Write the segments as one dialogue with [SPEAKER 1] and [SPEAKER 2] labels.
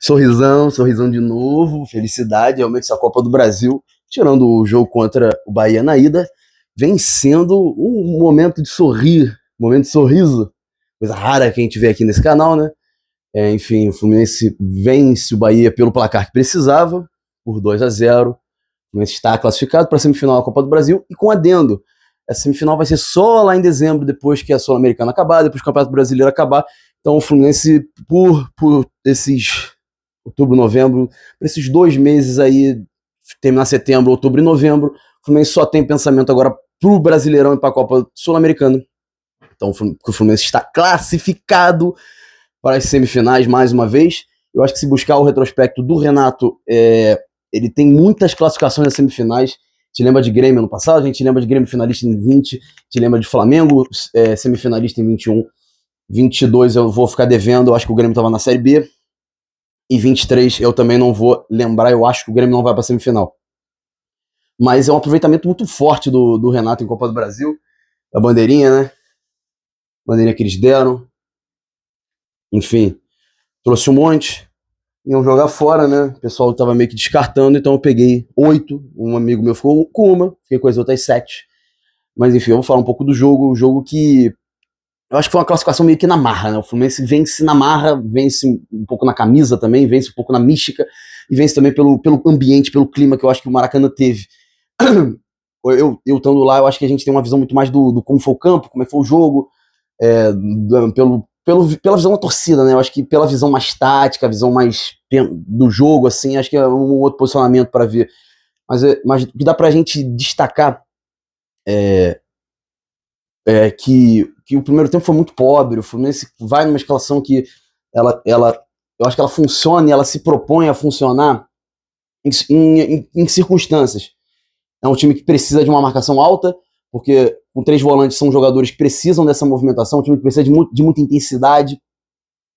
[SPEAKER 1] Sorrisão, sorrisão de novo, felicidade, realmente essa Copa do Brasil, tirando o jogo contra o Bahia na ida, vem sendo um momento de sorrir, um momento de sorriso, coisa rara que a gente vê aqui nesse canal, né? Enfim, o Fluminense vence o Bahia pelo placar que precisava, por 2-0. O Fluminense está classificado para a semifinal da Copa do Brasil e com adendo. A semifinal vai ser só lá em dezembro, depois que a Sul-Americana acabar, depois que o Campeonato Brasileiro acabar. Então o Fluminense, por esses outubro, novembro, por esses 2 meses aí, terminar setembro, outubro e novembro, o Fluminense só tem pensamento agora pro Brasileirão e para a Copa Sul-Americana. Então o Fluminense está classificado para as semifinais mais uma vez. Eu acho que se buscar o retrospecto do Renato, ele tem muitas classificações nas semifinais. Te lembra de Grêmio no passado, a gente lembra de Grêmio finalista em 20, te lembra de Flamengo semifinalista em 21, 22 eu vou ficar devendo, eu acho que o Grêmio estava na Série B, e 23 eu também não vou lembrar, eu acho que o Grêmio não vai para a semifinal. Mas é um aproveitamento muito forte do Renato em Copa do Brasil, a bandeirinha, né? Bandeirinha que eles deram. Enfim, trouxe um monte, iam jogar fora, né? O pessoal tava meio que descartando, então eu peguei 8, um amigo meu ficou com uma, fiquei com as outras 7. Mas enfim, eu vou falar um pouco do jogo, o jogo que eu acho que foi uma classificação meio que na marra, né? O Fluminense vence na marra, vence um pouco na camisa também, vence um pouco na mística, e vence também pelo ambiente, pelo clima que eu acho que o Maracanã teve. Eu estando lá, eu acho que a gente tem uma visão muito mais do como foi o campo, como é que foi o jogo, pela visão da torcida, né? Eu acho que pela visão mais tática, a visão mais do jogo, assim, acho que é um outro posicionamento para ver. Mas o que dá pra gente destacar que o primeiro tempo foi muito pobre. O Fluminense vai numa escalação que eu acho que ela funciona e ela se propõe a funcionar em circunstâncias. É um time que precisa de uma marcação alta, porque com 3 volantes são jogadores que precisam dessa movimentação, um time que precisa de muita intensidade,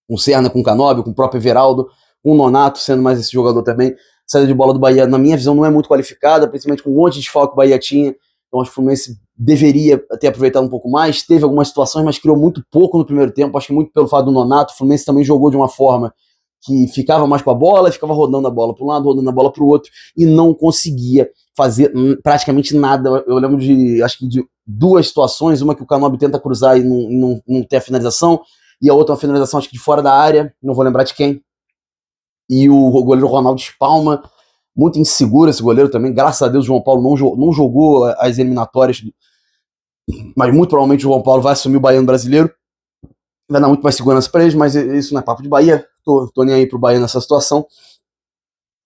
[SPEAKER 1] com o Serna, com o Canóbio, com o próprio Everaldo, com o Nonato sendo mais esse jogador também. A saída de bola do Bahia, na minha visão, não é muito qualificada, principalmente com um monte de desfalque que o Bahia tinha. Então acho que o Fluminense deveria ter aproveitado um pouco mais. Teve algumas situações, mas criou muito pouco no primeiro tempo. Acho que muito pelo fato do Nonato. O Fluminense também jogou de uma forma que ficava mais com a bola e ficava rodando a bola para um lado, rodando a bola para o outro, e não conseguia fazer praticamente nada. Eu lembro acho que de 2 situações, uma que o Canóbio tenta cruzar e não tem a finalização, e a outra uma finalização acho que de fora da área, não vou lembrar de quem, e o goleiro Ronaldo espalma, muito inseguro esse goleiro também. Graças a Deus o João Paulo não jogou as eliminatórias, mas muito provavelmente o João Paulo vai assumir o Baiano brasileiro, vai dar muito mais segurança para eles, mas isso não é papo de Bahia, tô nem aí pro Bahia nessa situação,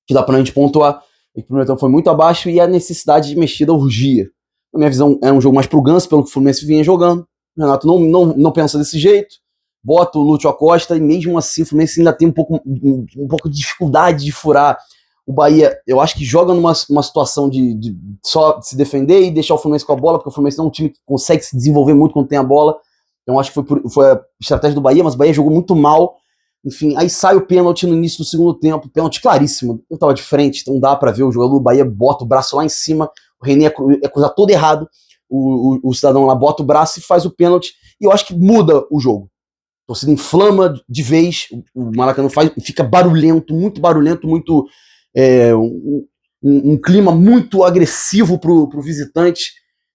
[SPEAKER 1] que dá pra gente pontuar. O primeiro tempo foi muito abaixo e a necessidade de mexida urgia. Na minha visão, era um jogo mais pro Ganso, pelo que o Fluminense vinha jogando. O Renato não pensa desse jeito, bota o Lúcio Acosta, e mesmo assim o Fluminense ainda tem um pouco de dificuldade de furar. O Bahia, eu acho que joga numa situação de só se defender e deixar o Fluminense com a bola, porque o Fluminense não é um time que consegue se desenvolver muito quando tem a bola. Então acho que foi a estratégia do Bahia, mas o Bahia jogou muito mal. Enfim, aí sai o pênalti no início do segundo tempo, pênalti claríssimo. Eu tava de frente, então dá pra ver, o jogador do Bahia bota o braço lá em cima, o René é cruzar todo errado, o cidadão lá bota o braço e faz o pênalti, e eu acho que muda o jogo. A torcida inflama de vez, o Maracanã fica barulhento, muito um clima muito agressivo pro visitante,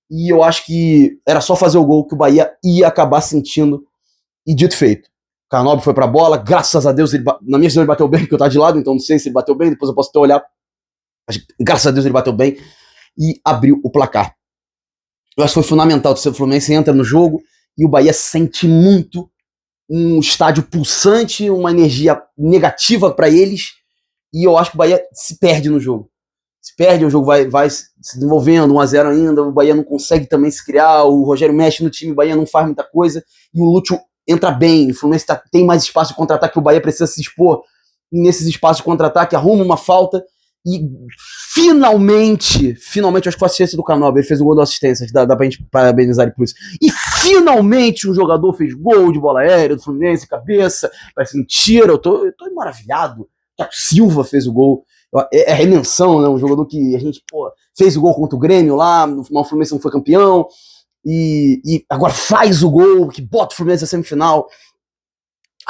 [SPEAKER 1] e eu acho que era só fazer o gol que o Bahia ia acabar sentindo, e dito e feito. O Canóbio foi pra bola, graças a Deus, na minha visão ele bateu bem, porque eu tava de lado, então não sei se ele bateu bem, depois eu posso até olhar, mas graças a Deus ele bateu bem, e abriu o placar. Eu acho que foi fundamental, o Fluminense entra no jogo, e o Bahia sente muito um estádio pulsante, uma energia negativa para eles, e eu acho que o Bahia se perde no jogo. Se perde, o jogo vai se desenvolvendo, 1-0 ainda, o Bahia não consegue também se criar, o Rogério mexe no time, o Bahia não faz muita coisa, e o Lúcio entra bem, o Fluminense tem mais espaço de contra-ataque, o Bahia precisa se expor, e nesses espaços de contra-ataque arruma uma falta, e finalmente, acho que foi a assistência do Canóbio, ele fez um gol da assistência, dá pra gente parabenizar ele por isso, e finalmente um jogador fez gol de bola aérea do Fluminense, cabeça, parece mentira, eu tô maravilhado. Thiago Silva fez o gol, é redenção, né? Um jogador que a gente fez o gol contra o Grêmio lá, o Fluminense não foi campeão, e agora faz o gol que bota o Fluminense na semifinal.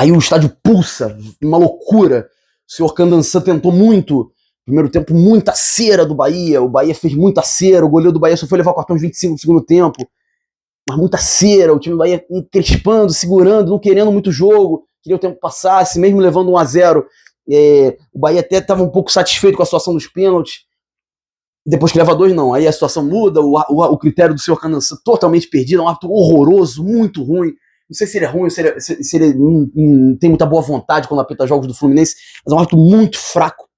[SPEAKER 1] Aí o estádio pulsa, uma loucura. O senhor Candançã tentou muito. Primeiro tempo, muita cera do Bahia. O Bahia fez muita cera. O goleiro do Bahia só foi levar o cartão aos 25 do segundo tempo. Mas muita cera. O time do Bahia encrespando, segurando, não querendo muito jogo. Queria o tempo passasse, mesmo levando 1-0. O Bahia até estava um pouco satisfeito com a situação dos pênaltis. Depois que leva 2, não. Aí a situação muda. O critério do senhor Candançã totalmente perdido. É um árbitro horroroso, muito ruim. Não sei se ele é ruim, se ele não tem muita boa vontade quando apita jogos do Fluminense, mas é um árbitro muito fraco.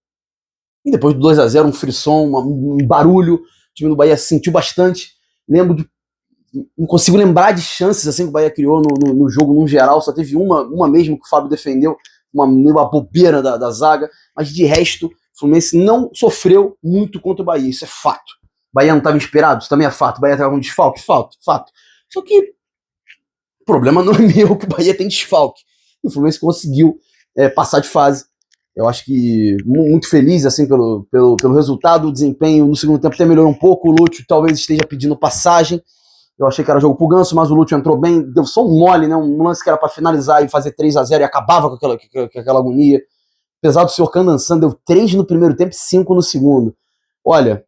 [SPEAKER 1] E depois do 2-0, um frisson, um barulho, o time do Bahia sentiu bastante. Não consigo lembrar de chances assim que o Bahia criou no jogo no geral, só teve uma mesmo que o Fábio defendeu, uma bobeira da zaga, mas de resto, o Fluminense não sofreu muito contra o Bahia, isso é fato. O Bahia não estava inspirado, isso também é fato. O Bahia estava com desfalque, fato. Só que o problema não é meu, que o Bahia tem desfalque. E o Fluminense conseguiu passar de fase. Eu acho que muito feliz assim, pelo resultado. O desempenho no segundo tempo até melhorou um pouco. O Lúcio talvez esteja pedindo passagem. Eu achei que era jogo pro Ganso, mas o Lúcio entrou bem. Deu só um mole, né? Um lance que era para finalizar e fazer 3-0 e acabava com aquela agonia. Apesar do senhor Candançã, deu 3 no primeiro tempo e 5 no segundo. Olha,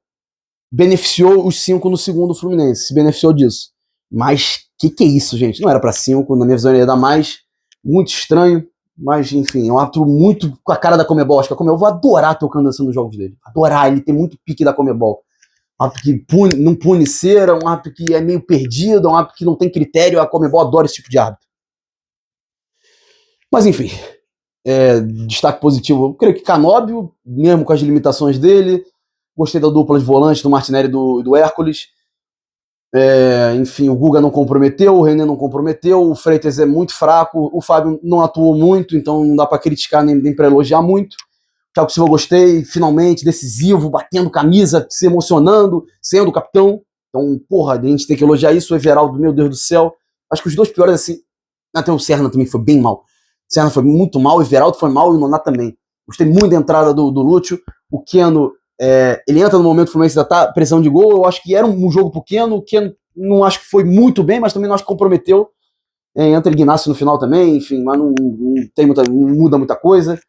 [SPEAKER 1] beneficiou os 5 no segundo o Fluminense. Se beneficiou disso. Mas que é isso, gente? Não era pra 5, na minha visão ele ia dar mais. Muito estranho, mas enfim, é um árbitro muito com a cara da Comebol. Acho que a Comebol vai adorar ter o Candançã nos jogos dele. Adorar, ele tem muito pique da Comebol. Um árbitro que não pune cera, um árbitro que é meio perdido, um árbitro que não tem critério. A Comebol adora esse tipo de árbitro. Mas enfim, destaque positivo. Eu creio que Canóbio, mesmo com as limitações dele. Gostei da dupla de volantes do Martinelli e do Hércules. Enfim, o Guga não comprometeu, o René não comprometeu, o Freitas é muito fraco, o Fábio não atuou muito, então não dá para criticar nem para elogiar muito. O Thiago Silva gostei, finalmente, decisivo, batendo camisa, se emocionando, sendo capitão. Então, porra, a gente tem que elogiar isso. O Everaldo, meu Deus do céu. Acho que os dois piores, assim, até o Serna também foi bem mal. O Serna foi muito mal, o Everaldo foi mal e o Noná também. Gostei muito da entrada do Lúcio. O Keno, ele entra no momento que o Fluminense ainda tá pressão de gol. Eu acho que era um jogo pro Keno. O Keno não acho que foi muito bem, mas também não acho que comprometeu. Entra o Ignacio no final também, enfim, mas não muda muita coisa.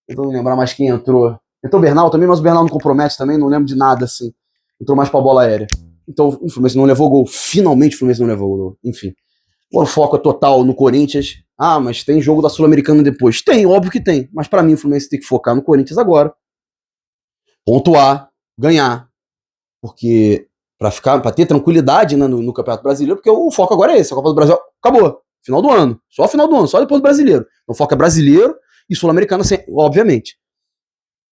[SPEAKER 1] Tentando lembrar mais quem entrou. Entrou o Bernal também, mas o Bernal não compromete também, não lembro de nada assim. Entrou mais pra bola aérea. Então o Fluminense não levou gol. Finalmente o Fluminense não levou gol. Enfim. O foco é total no Corinthians. Ah, mas tem jogo da Sul-Americana depois. Tem, óbvio que tem. Mas pra mim o Fluminense tem que focar no Corinthians agora. Pontuar, ganhar. Porque pra ter tranquilidade, né, no Campeonato Brasileiro, porque o foco agora é esse. A Copa do Brasil acabou. Final do ano. Só final do ano, só depois do Brasileiro. Então o foco é brasileiro e Sul-Americana, obviamente.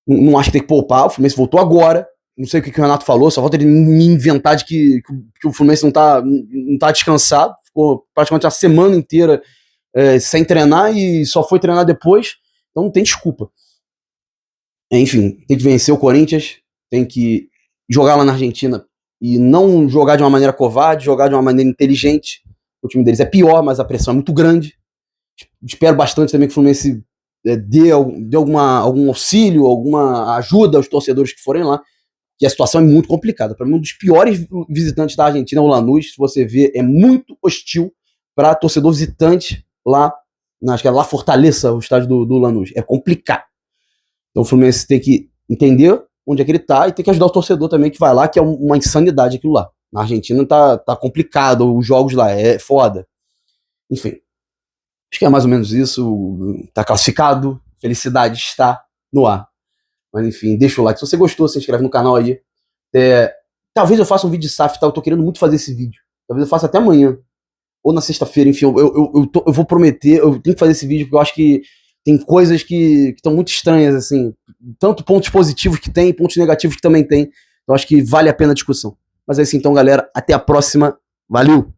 [SPEAKER 1] Não acho que tem que poupar. O Fluminense voltou agora. Não sei o que o Renato falou, só falta ele me inventar de que o Fluminense não tá descansado. Ficou praticamente a semana inteira sem treinar e só foi treinar depois. Então não tem desculpa. Enfim, tem que vencer o Corinthians, tem que jogar lá na Argentina e não jogar de uma maneira covarde, jogar de uma maneira inteligente. O time deles é pior, mas a pressão é muito grande. Espero bastante também que o Fluminense dê algum auxílio, alguma ajuda aos torcedores que forem lá, que a situação é muito complicada. Para mim, um dos piores visitantes da Argentina é o Lanús. Se você ver, é muito hostil para torcedor visitante lá, acho que é lá Fortaleza, o estádio do Lanús. É complicado. Então o Fluminense tem que entender onde é que ele tá e tem que ajudar o torcedor também que vai lá, que é uma insanidade aquilo lá. Na Argentina tá complicado, os jogos lá, é foda. Enfim, acho que é mais ou menos isso. Tá classificado, felicidade está no ar. Mas enfim, deixa o like. Se você gostou, se inscreve no canal aí. Talvez eu faça um vídeo de SAF, tá? Eu tô querendo muito fazer esse vídeo. Talvez eu faça até amanhã. Ou na sexta-feira, enfim. Eu vou prometer, eu tenho que fazer esse vídeo, porque eu acho que tem coisas que estão muito estranhas, assim. Tanto pontos positivos que tem, pontos negativos que também tem. Então acho que vale a pena a discussão. Mas é isso então, galera. Até a próxima. Valeu!